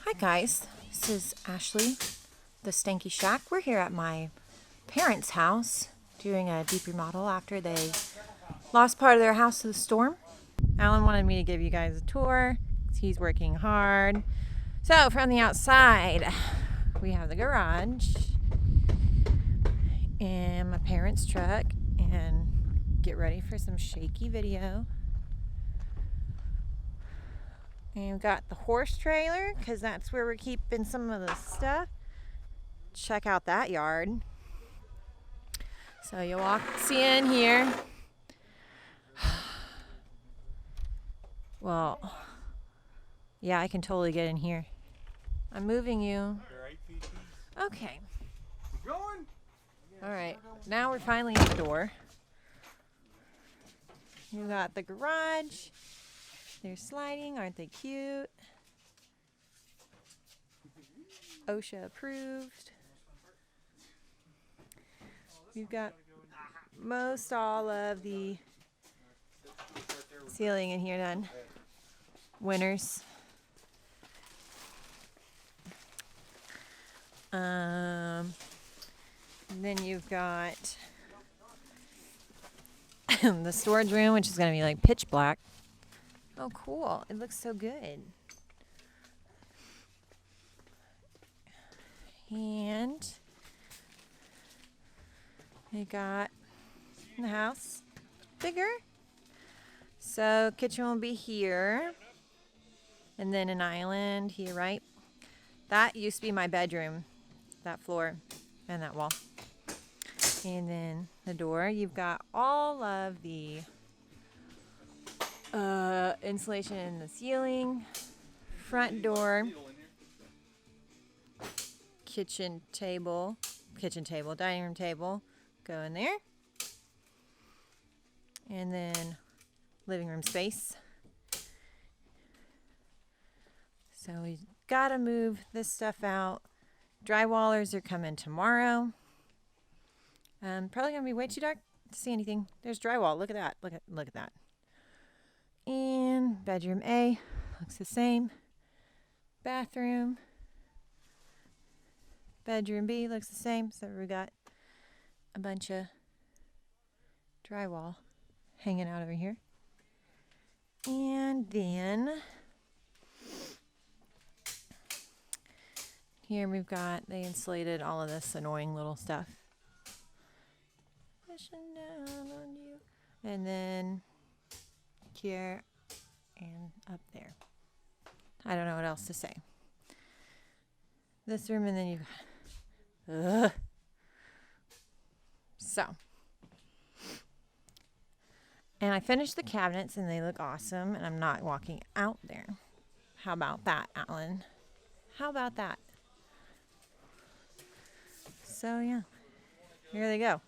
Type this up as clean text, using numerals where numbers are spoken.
Hi guys, this is Ashley, the Stanky Shack. We're here at my parents' house doing a deep remodel after they lost part of their house to the storm. Alan wanted me to give you guys a tour. He's working hard. So from the outside, we have the garage and my parents' truck, and get ready for some shaky video. And we've got the horse trailer because that's where we're keeping some of the stuff. Check out that yard. So you see in here. Well, yeah, I can totally get in here. I'm moving you. Okay. All right. Now we're finally at the door. You got the garage. They're sliding. Aren't they cute? OSHA approved. We've got most all of the ceiling in here done. Winners. Then you've got the storage room, which is going to be like pitch black. Oh, cool. It looks so good. And we got the house bigger. So kitchen will be here. And then an island here, right? That used to be my bedroom, that floor and that wall. And then the door, you've got all of the insulation in the ceiling, front door, kitchen table, dining room table, go in there. And then living room space. So we gotta move this stuff out. Drywallers are coming tomorrow. Probably gonna be way too dark to see anything. There's drywall. Look at that. Look at that. And bedroom A looks the same. Bathroom. Bedroom B looks the same. So we got a bunch of drywall hanging out over here. And then here we've got, they insulated all of this annoying little stuff. And then here and up there. I don't know what else to say. This room, and then you've so. And I finished the cabinets and they look awesome, and I'm not walking out there. How about that, Alan? How about that? So yeah, here they go.